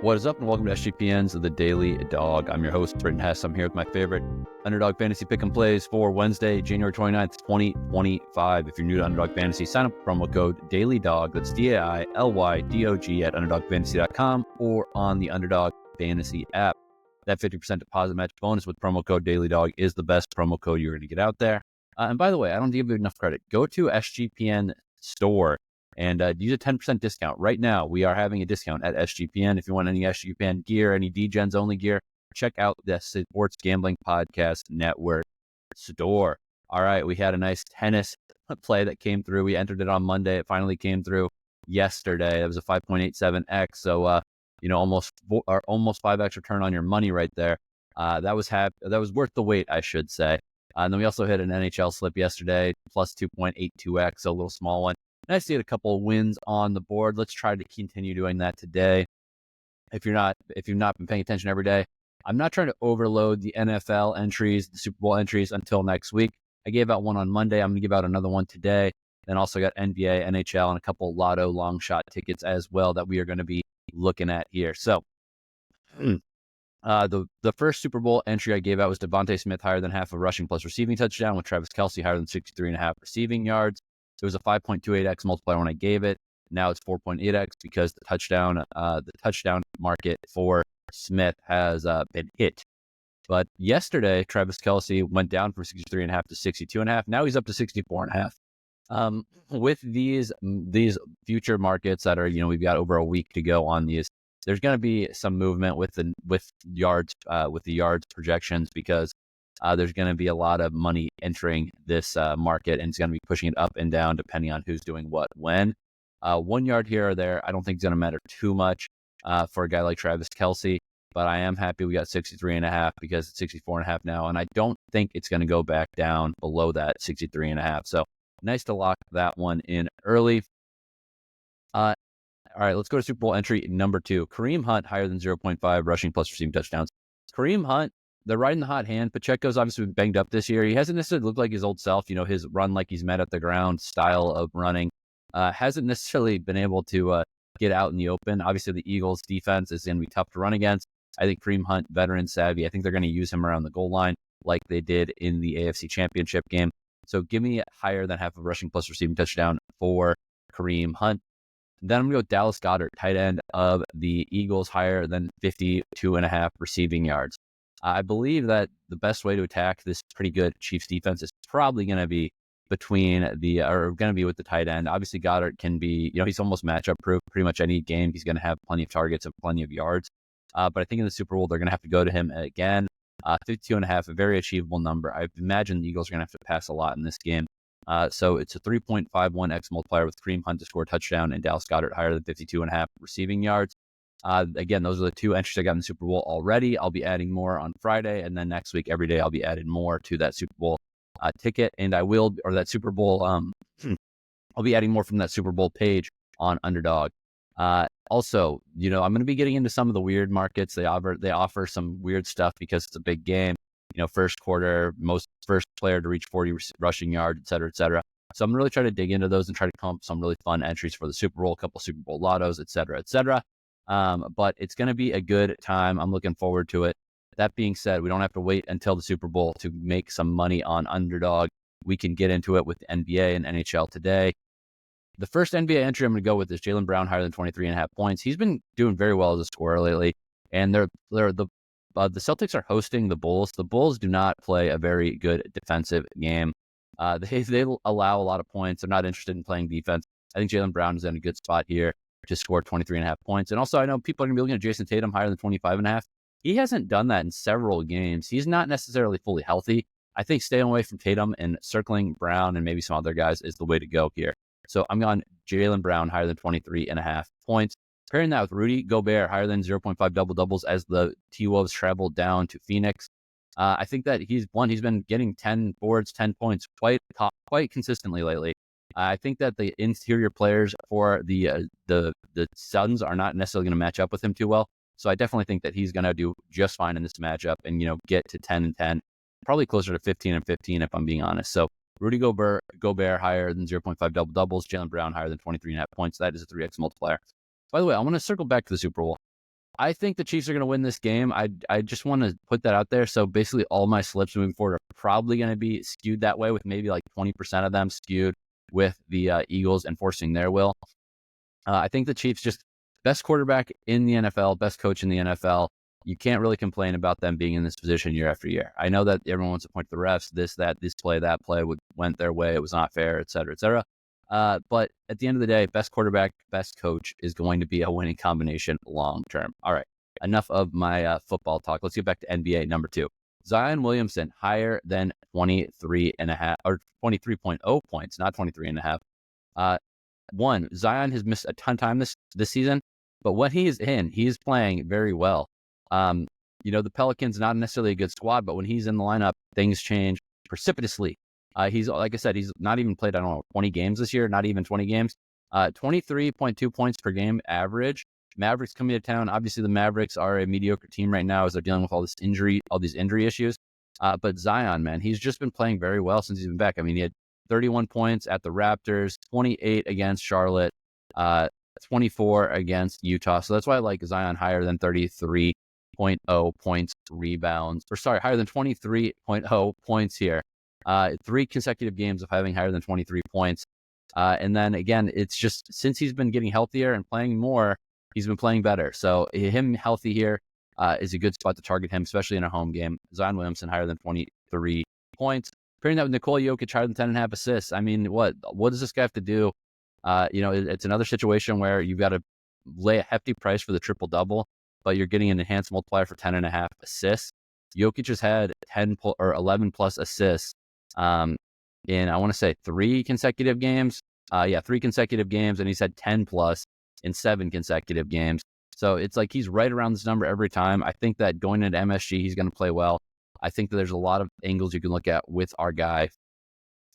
What is up, and welcome to SGPN's The Daily Dog. I'm your host, Britton Hess. I'm here with my favorite Underdog Fantasy Pick and Plays for Wednesday, January 29th, 2025. If you're new to Underdog Fantasy, sign up with promo code DAILYDOG. That's DAILYDOG at UnderdogFantasy.com or on the Underdog Fantasy app. That 50% deposit match bonus with promo code DAILYDOG is the best promo code you're going to get out there. And by the way, I don't give you enough credit. Go to SGPN store and use a 10% discount. Right now, we are having a discount at SGPN. If you want any SGPN gear, any DGens only gear, check out the Sports Gambling Podcast Network store. All right, we had a nice tennis play that came through. We entered it on Monday. It finally came through yesterday. It was a 5.87x. So, almost 5x return on your money right there. That was worth the wait, I should say. And then we also hit an NHL slip yesterday, plus 2.82x, a little small one. Nice to get a couple of wins on the board. Let's try to continue doing that today. If you've not been paying attention every day, I'm not trying to overload the NFL entries, the Super Bowl entries until next week. I gave out one on Monday. I'm going to give out another one today. Then also got NBA, NHL, and a couple lotto long shot tickets as well that we are going to be looking at here. So the first Super Bowl entry I gave out was DeVonta Smith higher than half a rushing plus receiving touchdown, with Travis Kelce higher than 63.5 receiving yards. It was a 5.28x multiplier when I gave it. Now it's 4.8x because the touchdown market for Smith has been hit. But yesterday, Travis Kelce went down from 63.5 to 62.5. Now he's up to 64.5. With these future markets that are, we've got over a week to go on these, there's going to be some movement with the yards projections, because there's going to be a lot of money entering this market, and it's going to be pushing it up and down depending on who's doing what when. 1 yard here or there, I don't think it's going to matter too much for a guy like Travis Kelce, but I am happy we got 63.5 because it's 64.5 now, and I don't think it's going to go back down below that 63.5. So nice to lock that one in early. All right, let's go to Super Bowl entry number 2. Kareem Hunt higher than 0.5 rushing plus receiving touchdowns. Kareem Hunt, they're riding the hot hand. Pacheco's obviously been banged up this year. He hasn't necessarily looked like his old self. His run like he's met at the ground style of running hasn't necessarily been able to get out in the open. Obviously, the Eagles' defense is going to be tough to run against. I think Kareem Hunt, veteran savvy. I think they're going to use him around the goal line like they did in the AFC Championship game. So give me higher than half a rushing plus receiving touchdown for Kareem Hunt. Then I'm going to go Dallas Goedert, tight end of the Eagles, higher than 52.5 receiving yards. I believe that the best way to attack this pretty good Chiefs defense is probably going to be with the tight end. Obviously, Goddard can be, he's almost matchup proof. Pretty much any game, he's going to have plenty of targets and plenty of yards. But I think in the Super Bowl, they're going to have to go to him again. 52.5, a very achievable number. I imagine the Eagles are going to have to pass a lot in this game. So it's a 3.51x multiplier with Kareem Hunt to score a touchdown and Dallas Goedert higher than 52.5 receiving yards. Again, those are the 2 entries I got in the Super Bowl already. I'll be adding more on Friday, and then next week, every day, I'll be adding more to that Super Bowl ticket, and that Super Bowl, I'll be adding more from that Super Bowl page on Underdog. Also, I'm going to be getting into some of the weird markets. They offer some weird stuff because it's a big game. First quarter, first player to reach 40 rushing yards, et cetera, et cetera. So I'm really trying to dig into those and try to come up with some really fun entries for the Super Bowl, a couple Super Bowl lottos, et cetera, et cetera. But it's going to be a good time. I'm looking forward to it. That being said, we don't have to wait until the Super Bowl to make some money on Underdog. We can get into it with the NBA and NHL today. The first NBA entry I'm going to go with is Jaylen Brown higher than 23.5 points. He's been doing very well as a scorer lately, and the Celtics are hosting the Bulls. The Bulls do not play a very good defensive game. They allow a lot of points. They're not interested in playing defense. I think Jaylen Brown is in a good spot here to score 23.5 points. And also, I know people are going to be looking at Jason Tatum higher than 25.5. He hasn't done that in several games. He's not necessarily fully healthy. I think staying away from Tatum and circling Brown and maybe some other guys is the way to go here. So I'm going Jaylen Brown higher than 23.5 points. Pairing that with Rudy Gobert higher than 0.5 double-doubles as the T-Wolves travel down to Phoenix. I think that he's been getting 10 boards, 10 points quite consistently lately. I think that the interior players for the Suns are not necessarily going to match up with him too well. So I definitely think that he's going to do just fine in this matchup and, get to 10 and 10, probably closer to 15 and 15 if I'm being honest. So Rudy Gobert higher than 0.5 double-doubles, Jaylen Brown higher than 23.5 points. That is a 3x multiplier. By the way, I want to circle back to the Super Bowl. I think the Chiefs are going to win this game. I just want to put that out there. So basically, all my slips moving forward are probably going to be skewed that way, with maybe like 20% of them skewed with the Eagles enforcing their will. I think the Chiefs just best quarterback in the NFL, best coach in the NFL. You can't really complain about them being in this position year after year. I know that everyone wants to point to the refs, this play, that play went their way. It was not fair, et cetera, et cetera. But at the end of the day, best quarterback, best coach is going to be a winning combination long term. All right, enough of my football talk. Let's get back to NBA number 2. Zion Williamson, higher than 23.5 or 23.0 points, not 23.5. One, Zion has missed a ton of time this season, but when he is in, he is playing very well. The Pelicans, not necessarily a good squad, but when he's in the lineup, things change precipitously. He's, like I said, he's not even played, 20 games this year, not even 20 games. 23.2 points per game average. Mavericks coming to town. Obviously, the Mavericks are a mediocre team right now as they're dealing with all these injury issues. But Zion, man, he's just been playing very well since he's been back. I mean, he had 31 points at the Raptors, 28 against Charlotte, 24 against Utah. So that's why I like Zion higher than 33.0 points, rebounds, higher than 23.0 points here. 3 consecutive games of having higher than 23 points. And then again, it's just since he's been getting healthier and playing more, he's been playing better. So him healthy here is a good spot to target him, especially in a home game. Zion Williamson higher than 23 points. Pairing that with Nikola Jokic higher than 10.5 assists. I mean, what does this guy have to do? It's another situation where you've got to lay a hefty price for the triple-double, but you're getting an enhanced multiplier for 10.5 assists. Jokic has had 11 plus assists in, I want to say, 3 consecutive games. 3 consecutive games, and he's had 10 plus in 7 consecutive games. So it's like he's right around this number every time. I think that going into MSG, he's going to play well. I think that there's a lot of angles you can look at with our guy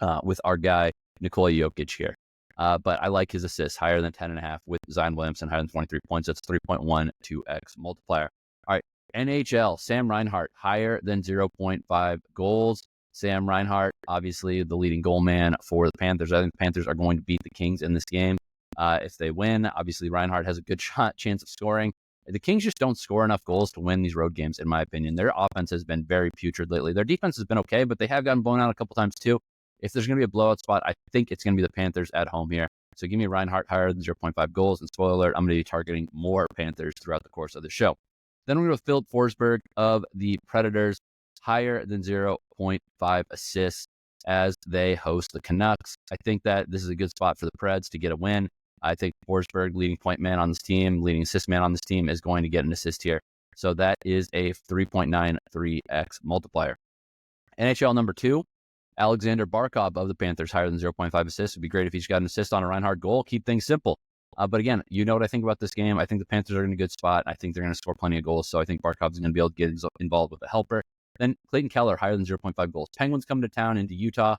Nikola Jokic here. But I like his assists higher than 10.5 with Zion Williamson higher than 23 points. That's 3.12x multiplier. All right, NHL, Sam Reinhart higher than 0.5 goals. Sam Reinhart, obviously the leading goal man for the Panthers. I think the Panthers are going to beat the Kings in this game. If they win, obviously Reinhart has a good chance of scoring. The Kings just don't score enough goals to win these road games, in my opinion. Their offense has been very putrid lately. Their defense has been okay, but they have gotten blown out a couple times too. If there's going to be a blowout spot, I think it's going to be the Panthers at home here. So give me Reinhart higher than 0.5 goals. And spoiler alert, I'm going to be targeting more Panthers throughout the course of the show. Then we go with Filip Forsberg of the Predators, higher than 0.5 assists as they host the Canucks. I think that this is a good spot for the Preds to get a win. I think Forsberg, leading point man on this team, leading assist man on this team, is going to get an assist here. So that is a 3.93x multiplier. NHL number 2, Aleksander Barkov of the Panthers, higher than 0.5 assists. It would be great if he's got an assist on a Reinhart goal. Keep things simple. But again, you know what I think about this game. I think the Panthers are in a good spot. I think they're going to score plenty of goals. So I think Barkov is going to be able to get involved with a helper. Then Clayton Keller, higher than 0.5 goals. Penguins come to town into Utah.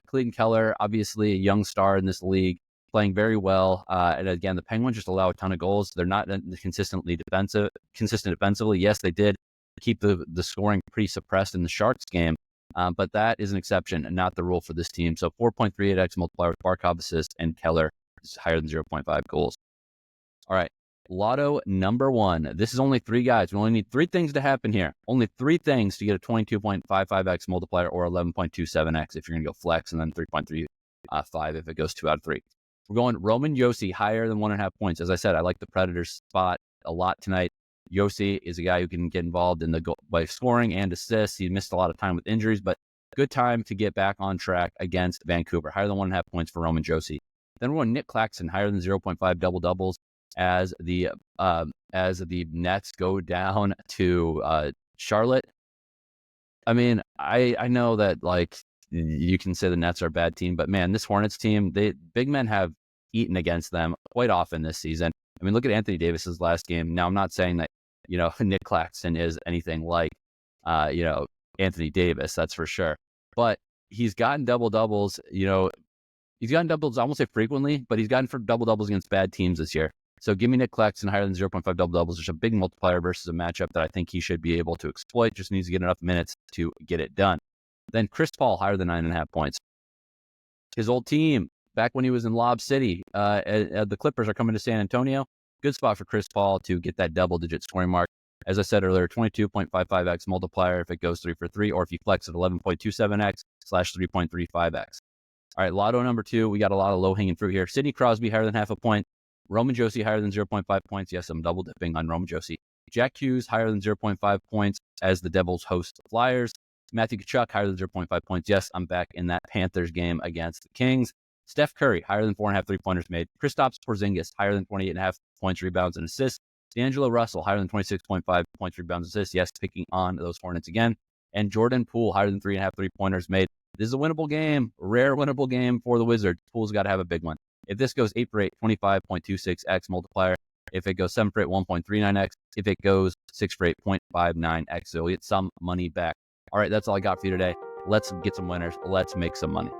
Clayton Keller, obviously a young star in this league, playing very well. And again, the Penguins just allow a ton of goals. They're not consistent defensively. Yes, they did keep the scoring pretty suppressed in the Sharks game. But that is an exception and not the rule for this team. So 4.38x multiplier with Barkov assist, and Keller is higher than 0.5 goals. All right. Lotto number 1. This is only 3 guys. We only need 3 things to happen here. Only 3 things to get a 22.55x multiplier or 11.27x if you're going to go flex, and then 3.35 if it goes 2 out of 3. We're going Roman Josi higher than 1.5 points. As I said, I like the Predators spot a lot tonight. Josi is a guy who can get involved in the goal by scoring and assists. He missed a lot of time with injuries, but good time to get back on track against Vancouver. Higher than 1.5 points for Roman Josi. Then we're going Nick Claxton higher than 0.5 double-doubles as the Nets go down to Charlotte. I mean, I know that like you can say the Nets are a bad team, but man, this Hornets team, big men have eaten against them quite often this season. I mean, look at Anthony Davis's last game. Now, I'm not saying that, Nick Claxton is anything like, Anthony Davis, that's for sure. But he's gotten double-doubles, he's gotten doubles, I won't say frequently, but he's gotten for double-doubles against bad teams this year. So give me Nick Claxton higher than 0.5 double-doubles. There's a big multiplier versus a matchup that I think he should be able to exploit. Just needs to get enough minutes to get it done. Then Chris Paul higher than 9.5 points. His old team, back when he was in Lob City, the Clippers are coming to San Antonio. Good spot for Chris Paul to get that double-digit scoring mark. As I said earlier, 22.55x multiplier if it goes 3 for 3, or if you flex at 11.27x / 3.35x. All right, lotto number 2, we got a lot of low-hanging fruit here. Sidney Crosby higher than half a point. Roman Josi higher than 0.5 points. Yes, I'm double dipping on Roman Josi. Jack Hughes higher than 0.5 points as the Devils host the Flyers. Matthew Tkachuk higher than 0.5 points. Yes, I'm back in that Panthers game against the Kings. Steph Curry higher than 4.5 3-pointers made. Kristaps Porzingis higher than 28.5 points, rebounds, and assists. D'Angelo Russell higher than 26.5 points, rebounds, assists. Yes, picking on those Hornets again. And Jordan Poole higher than 3.5 3-pointers made. This is a winnable game, rare winnable game for the Wizards. Poole's got to have a big one. If this goes 8 for 8, 25.26x multiplier. If it goes 7 for 8, 1.39x. If it goes 6 for 8, 0.59x. So you'll get some money back. All right, that's all I got for you today. Let's get some winners. Let's make some money.